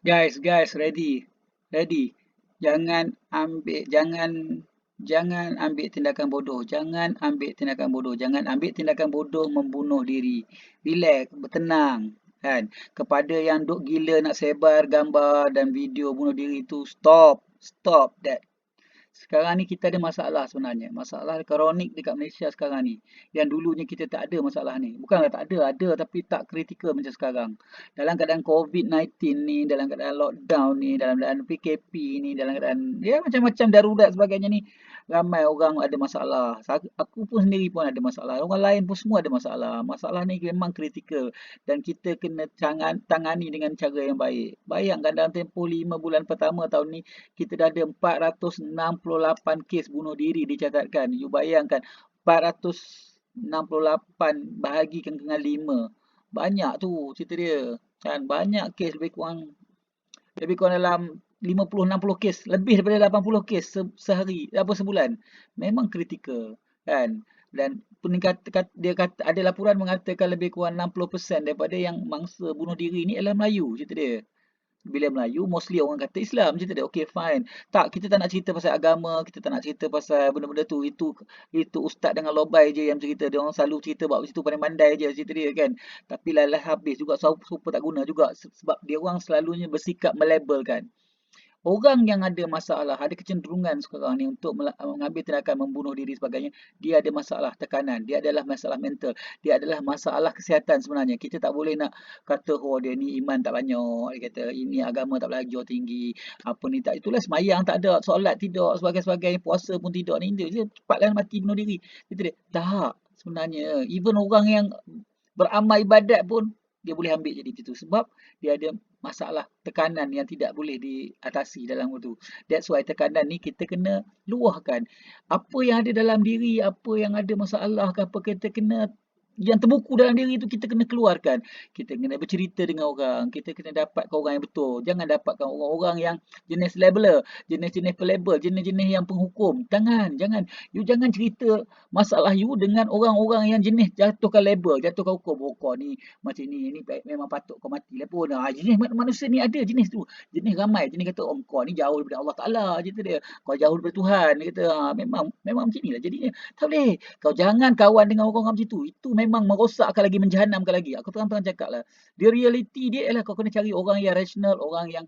Guys, ready, ready. Jangan ambil, jangan ambil tindakan bodoh. Jangan ambil tindakan bodoh. Jangan ambil tindakan bodoh membunuh diri. Relax, bertenang. Kan? Kepada yang duk gila nak sebar gambar dan video bunuh diri itu, stop. Stop that. Sekarang ni kita ada masalah sebenarnya. Masalah kronik dekat Malaysia sekarang ni. Yang dulunya kita tak ada masalah ni. Bukanlah tak ada, ada tapi tak kritikal macam sekarang. Dalam keadaan COVID-19 ni, dalam keadaan lockdown ni, dalam keadaan PKP ni, dalam keadaan ya macam-macam darurat sebagainya ni, ramai orang ada masalah. Aku pun sendiri pun ada masalah. Orang lain pun semua ada masalah. Masalah ni memang kritikal dan kita kena tangani dengan cara yang baik. Bayangkan dalam tempoh 5 bulan pertama tahun ni kita dah ada 468 kes bunuh diri dicatatkan. You bayangkan 468 bahagikan dengan 5. Banyak tu cerita dia. Kan banyak kes lebih kurang dalam 50-60 kes, lebih daripada 80 kes sehari apa sebulan. Memang kritikal kan. Dan dia kata ada laporan mengatakan lebih kurang 60% daripada yang mangsa bunuh diri ni adalah Melayu cerita dia. Bila Melayu, mostly orang kata Islam. Cerita dia, okay fine. Tak, kita tak nak cerita pasal agama, kita tak nak cerita pasal benda-benda tu. Itu ustaz dengan lobai je yang cerita. Dia orang selalu cerita buat situ pandai mandai je cerita dia kan. Tapi lalah habis juga, super tak guna juga. Sebab dia orang selalunya bersikap melabelkan. Orang yang ada masalah, ada kecenderungan sekarang ni untuk mengambil tindakan membunuh diri sebagainya, dia ada masalah tekanan, dia adalah masalah mental, dia adalah masalah kesihatan sebenarnya. Kita tak boleh nak kata, oh dia ni iman tak banyak, dia kata ini agama tak belajar tinggi, apa ni tak, itulah semayang tak ada, solat tidak, sebagainya, puasa pun tidak, ni dia cepatlah mati bunuh diri. Itu dia. Tak, sebenarnya, even orang yang beramal ibadat pun, dia boleh ambil jadi itu sebab dia ada masalah tekanan yang tidak boleh diatasi dalam itu. That's why tekanan ni kita kena luahkan. Apa yang ada dalam diri, apa yang ada masalah ke apa, kita kena yang terbuku dalam diri itu kita kena keluarkan. Kita kena bercerita dengan orang. Kita kena dapatkan orang yang betul. Jangan dapatkan orang-orang yang jenis labeler, jenis-jenis pelabel, jenis-jenis yang penghukum. Jangan. You jangan cerita masalah you dengan orang-orang yang jenis jatuhkan label, jatuhkan hukum. Oh kau ni macam ni memang patut kau mati lah pun. Jenis manusia ni ada jenis tu. Jenis ramai. Jenis kata, oh kau ni jauh daripada Allah Ta'ala. Cerita dia. Kau jauh daripada Tuhan. Dia kata, memang macam ni lah jadinya. Tak boleh. Kau jangan kawan dengan orang-orang macam tu. Itu memang merosakkan lagi, menjahanamkan lagi. Aku terang-terang cakap lah. The reality dia ialah kau kena cari orang yang rasional, orang yang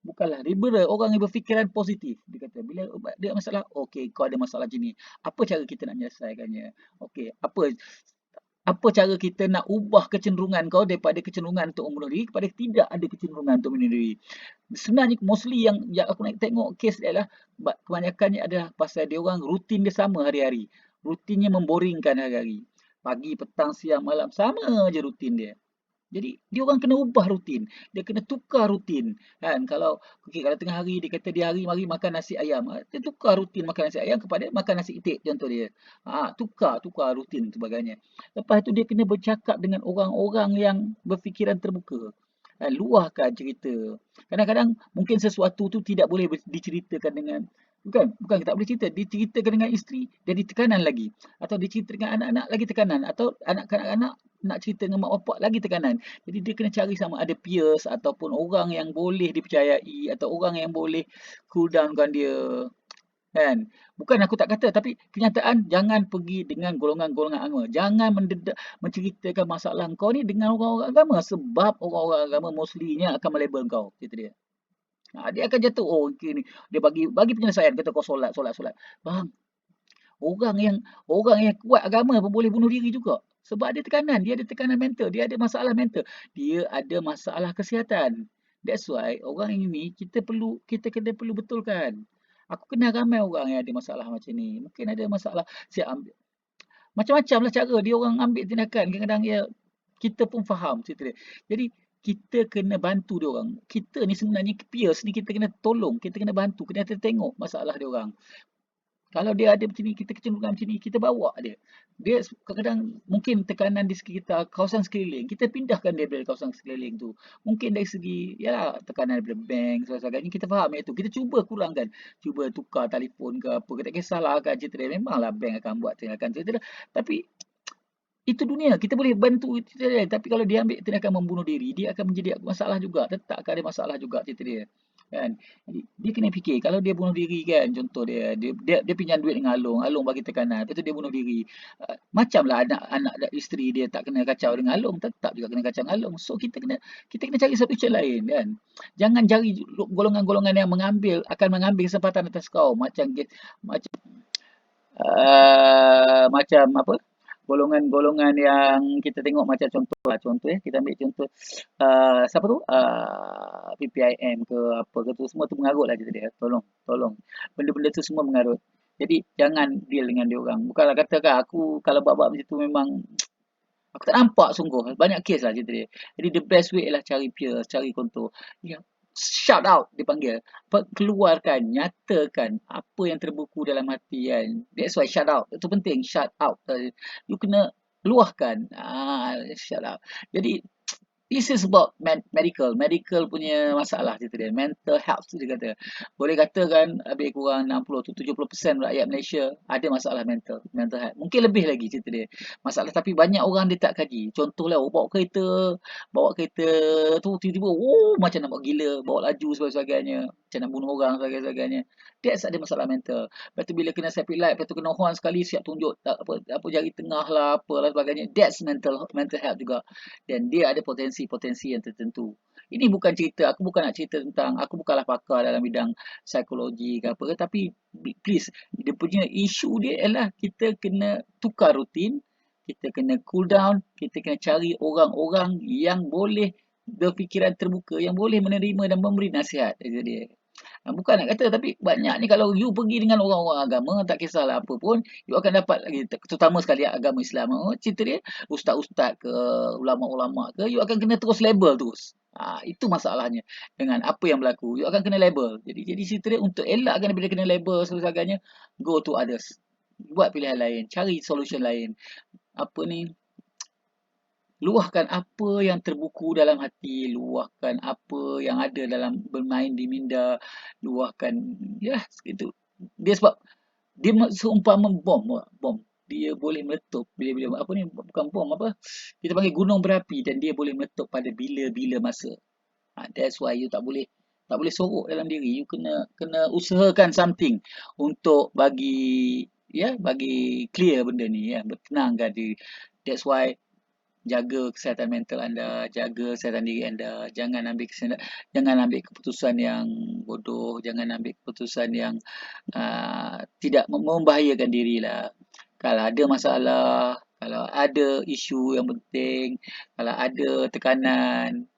bukanlah liberal, orang yang berfikiran positif. Dia kata, bila dia masalah, okey, kau ada masalah macam ni. Apa cara kita nak menyelesaikannya? Okey, apa cara kita nak ubah kecenderungan kau daripada kecenderungan untuk membunuh diri kepada tidak ada kecenderungan untuk membunuh diri. Sebenarnya mostly yang aku nak tengok kes dia adalah kebanyakannya adalah pasal dia orang rutin dia sama hari-hari. Rutinnya memboringkan hari-hari. Pagi, petang, siang, malam sama je rutin dia. Jadi dia orang kena ubah rutin. Dia kena tukar rutin. Kan kalau okey kalau tengah hari dia kata dia hari mari makan nasi ayam. Dia tukar rutin makan nasi ayam kepada makan nasi itik contoh dia. Tukar rutin sebagainya. Lepas tu dia kena bercakap dengan orang-orang yang berfikiran terbuka. Luahkan cerita. Kadang-kadang mungkin sesuatu tu tidak boleh diceritakan dengan bukan tak boleh cerita, diceritakan dengan isteri jadi tekanan lagi atau dicerita dengan anak-anak lagi tekanan atau anak-anak nak cerita dengan mak bapak lagi tekanan. Jadi dia kena cari sama ada peers ataupun orang yang boleh dipercayai atau orang yang boleh cool downkan dia kan. Bukan aku tak kata tapi kenyataan jangan pergi dengan golongan-golongan agama. Jangan menceritakan masalah kau ni dengan orang-orang agama sebab orang-orang agama mostlynya akan melabel kau kata dia. Dia akan jatuh oh okay, ni dia bagi penyelesaian kata kau solat. Faham? Orang yang orang yang kuat agama pun boleh bunuh diri juga. Sebab dia ada tekanan mental, dia ada masalah mental, dia ada masalah kesihatan. That's why orang ini kita kena perlu betulkan. Aku kenal ramai orang yang ada masalah macam ni. Mungkin ada masalah saya ambil macam-macam lah cara dia orang ambil tindakan. Kadang-kadang kita pun faham cerita dia. Jadi kita kena bantu dia orang. Kita ni sebenarnya peers ni kita kena tolong, kita kena bantu, kena tengok masalah dia orang. Kalau dia ada macam ni, kita kecenderungan macam ni, kita bawa dia. Dia kadang-kadang mungkin tekanan di sekitar kawasan sekeliling, kita pindahkan dia dari kawasan sekeliling tu. Mungkin dari segi, yalah, tekanan daripada bank, sebagainya, kita faham itu. Kita cuba kurangkan. Cuba tukar telefon ke apa, kita kisahlah kan cerita dia. Memanglah bank akan buat tindakan cerita dia. Tapi Itu dunia, kita boleh bantu cerita dia. Tapi kalau dia ambil tindakan membunuh diri, dia akan menjadi masalah juga. Tetap akan ada masalah juga cerita dia. Kan? Jadi, dia kena fikir, kalau dia bunuh diri kan, contoh dia pinjam duit dengan Along, Along bagi tekanan, lepas tu dia bunuh diri. Macamlah anak-anak dan isteri dia tak kena kacau dengan Along, tetap juga kena kacau dengan Along. So kita kena cari solution lain kan. Jangan cari golongan-golongan yang akan mengambil kesempatan atas kau macam macam apa, golongan-golongan yang kita tengok macam contoh kita ambil contoh siapa tu, PPIM ke apa ke tu, semua tu mengarut lah kita dia. Tolong benda-benda tu semua mengarut. Jadi jangan deal dengan dia orang. Bukanlah katakan aku kalau buat-buat macam tu memang aku tak nampak sungguh. Banyak kes lah cerita dia. Jadi the best way ialah cari peer, cari kontor. Ya, shout out dipanggil. Keluarkan, nyatakan apa yang terbuku dalam hati kan. That's why shout out. Itu penting, shout out. You kena luahkan. Shout out. Jadi this is about medical punya masalah cerita dia. Mental health tu dia kata. Boleh katakan lebih kurang 60 tu 70% rakyat Malaysia ada masalah mental health. Mungkin lebih lagi cerita dia. Masalah tapi banyak orang dia tak kaji. Contohlah bawa kereta tu tiba-tiba macam nak buat gila, bawa laju sebagainya, macam nak bunuh orang sebagainya. That's ada masalah mental. Lepas tu bila kena traffic light, lepas tu kena horn sekali siap tunjuk tak apa jari tengah lah apalah sebagainya. That's mental health juga. Dan dia ada potensi-potensi yang tertentu. Ini bukan cerita, aku bukan nak cerita tentang, aku bukanlah pakar dalam bidang psikologi ke apa, tapi please, dia punya isu dia ialah kita kena tukar rutin, kita kena cool down, kita kena cari orang-orang yang boleh berfikiran terbuka, yang boleh menerima dan memberi nasihat. Dia. Bukan nak kata, tapi banyak ni kalau you pergi dengan orang-orang agama, tak kisahlah apa pun, you akan dapat lagi, terutama sekali agama Islam. Cerita dia, ustaz-ustaz ke, ulama-ulama ke, you akan kena terus label terus. Itu masalahnya dengan apa yang berlaku. You akan kena label. Jadi cerita dia untuk elakkan bila kena label sebagainya, go to others. Buat pilihan lain, cari solution lain. Apa ni, luahkan apa yang terbuku dalam hati, luahkan apa yang ada dalam bermain di minda, luahkan ya itu. Dia sebab dia seumpama bom. Dia boleh meletup bila apa ni, bukan bom apa, kita panggil gunung berapi, dan dia boleh meletup pada bila-bila masa. That's why you tak boleh sorok dalam diri. You kena usahakan something untuk bagi clear benda ni ya, bertenangkan diri. That's why jaga kesihatan mental anda, jaga kesihatan diri anda. Jangan ambil keputusan yang bodoh, jangan ambil keputusan yang tidak membahayakan dirilah. Kalau ada masalah, kalau ada isu yang penting, kalau ada tekanan,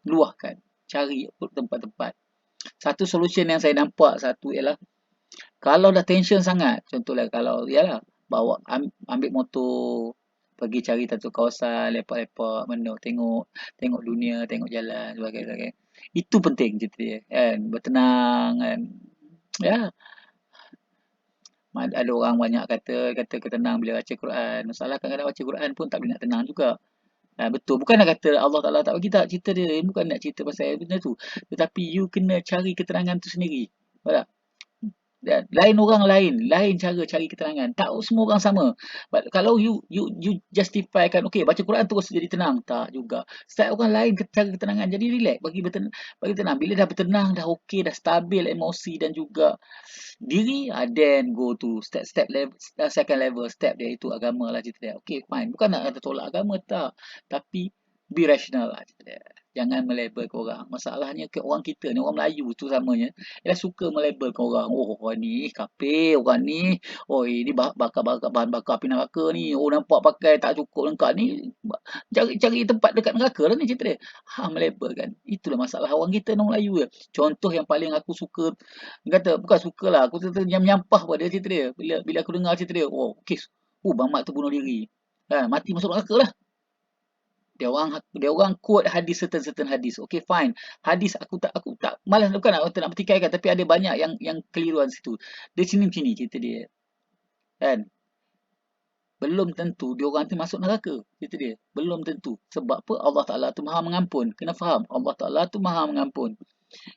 luahkan, cari tempat-tempat. Satu solution yang saya nampak ialah kalau dah tension sangat, contohlah kalau ambil motor pergi cari satu kawasan lepak-lepak, tengok dunia, tengok jalan sebagainya. Itu penting cerita dia kan, bertenang kan. Ya, ada orang banyak kata tenang bila baca Quran. Masalah kadang-kadang baca Quran pun tak boleh nak tenang juga. Betul. Bukan nak kata Allah Ta'ala tak bagi tak cerita dia. Bukan nak cerita pasal benda tu. Tetapi you kena cari keterangan tu sendiri. Faham tak? Dan lain orang lain cara cari keterangan. Tak semua orang sama. But kalau you justifikan, okay, baca Quran terus jadi tenang. Tak juga. Setiap orang lain cara ketenangan. Jadi relax, bagi tenang. Bila dah bertenang, dah okay, dah stabil emosi dan juga diri, then go to step level, second level step dia, itu agama lah cerita dia. Okay, fine. Bukan nak kata tolak agama, tak. Tapi be rational lah cerita dia. Jangan melabel ke orang. Masalahnya ke orang kita ni, orang Melayu tu samanya, ialah suka melabel ke orang. Oh, orang ni kafir, orang ni, oh ini bahan bakar api neraka ni. Oh, nampak pakai tak cukup lengkap ni. Cari tempat dekat neraka lah ni cerita dia. Melabel kan. Itulah masalah orang kita orang Melayu ya. Contoh yang paling aku suka, kata bukan suka lah, aku nyampah pada cerita dia. Bila aku dengar cerita dia, oh, kes. Bang Mat tu bunuh diri. Mati masuk neraka lah. Dia orang quote hadis, certain hadis. Okay, fine. Hadis aku tak malas, bukan nak pertikaikan, tapi ada banyak yang keliruan situ. Dia sini cerita dia. Kan? Belum tentu dia orang tu masuk neraka. Cerita dia. Belum tentu. Sebab apa? Allah Ta'ala tu Maha mengampun. Kena faham. Allah Ta'ala tu Maha mengampun.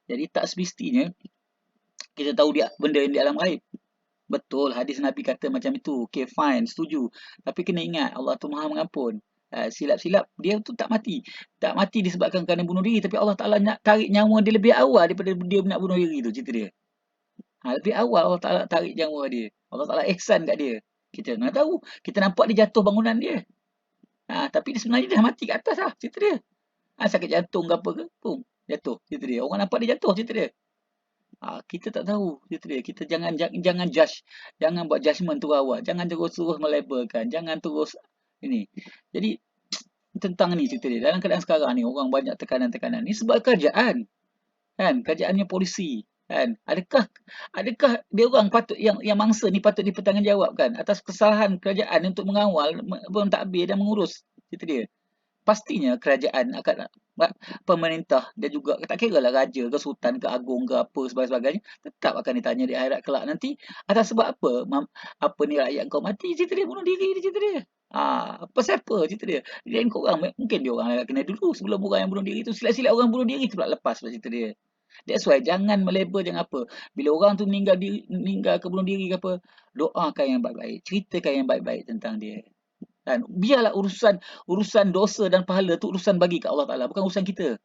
Jadi tak semestinya kita tahu dia benda yang di alam ghaib. Betul, hadis Nabi kata macam itu. Okay, fine, setuju. Tapi kena ingat, Allah tu Maha Mengampun. Silap-silap, dia tu tak mati. Tak mati disebabkan kerana bunuh diri, tapi Allah Ta'ala nak tarik nyawa dia lebih awal daripada dia nak bunuh diri tu, cerita dia. Lebih awal Allah Ta'ala tarik nyawa dia. Allah Ta'ala ihsan kat dia. Kita nak tahu. Kita nampak dia jatuh bangunan dia. Tapi dia sebenarnya dah mati kat atas lah, cerita dia. Sakit jantung ke apa ke, pum, jatuh, cerita dia. Orang nampak dia jatuh, cerita dia. Kita tak tahu, cerita dia. Kita jangan judge, jangan buat judgement tu awal. Jangan terus melabelkan, jangan terus ini. Jadi tentang ni cerita dia. Dalam keadaan sekarang ni orang banyak tekanan-tekanan. Ni sebab kerajaan. Kan? Kerajaannya polisi. Kan? Adakah dia orang patut yang mangsa ni patut dipertanggungjawabkan atas kesalahan kerajaan untuk mengawal, mentadbir dan mengurus, cerita dia. Pastinya kerajaan akan pemerintah dan juga tak kira lah raja ke sultan ke agung ke apa sebagainya tetap akan ditanya di akhirat kelak nanti atas sebab apa apa ni rakyat kau mati, cerita dia, bunuh diri dia, cerita dia. Apa siapa, cerita dia. Dan korang mungkin dia orang agak kena dulu sebelum orang yang bunuh diri tu, silap-silap orang bunuh diri tu pula lepas pula, cerita dia. That's why jangan melabel, jangan apa. Bila orang tu meninggal ke bunuh diri ke apa, doakan yang baik-baik, ceritakan yang baik-baik tentang dia. Kan? Biarlah urusan dosa dan pahala tu urusan bagi kat Allah Taala, bukan urusan kita.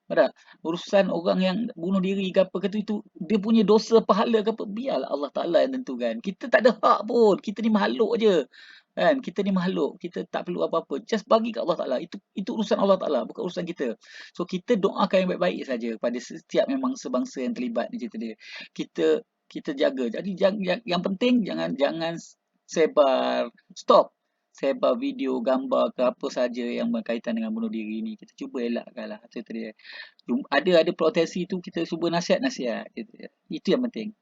Faham tak? Urusan orang yang bunuh diri ke apa ke tu, itu dia punya dosa pahala ke apa, biarlah Allah Taala yang tentukan. Kita tak ada hak pun. Kita ni makhluk je. Kan? Kita ni makhluk. Kita tak perlu apa-apa. Just bagi kat Allah Taala. Itu urusan Allah Taala, bukan urusan kita. So kita doakan yang baik-baik saja pada setiap memang sebangsa yang terlibat ni, cerita dia. Kita jaga. Jadi yang penting jangan jangan sebar, stop sebar video, gambar ke apa saja yang berkaitan dengan bunuh diri ni. Kita cuba elakkanlah. Itu dia. Ada proteksi tu kita cuba nasihat-nasihat. Itu yang penting.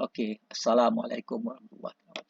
Okey. Assalamualaikum warahmatullahi wabarakatuh.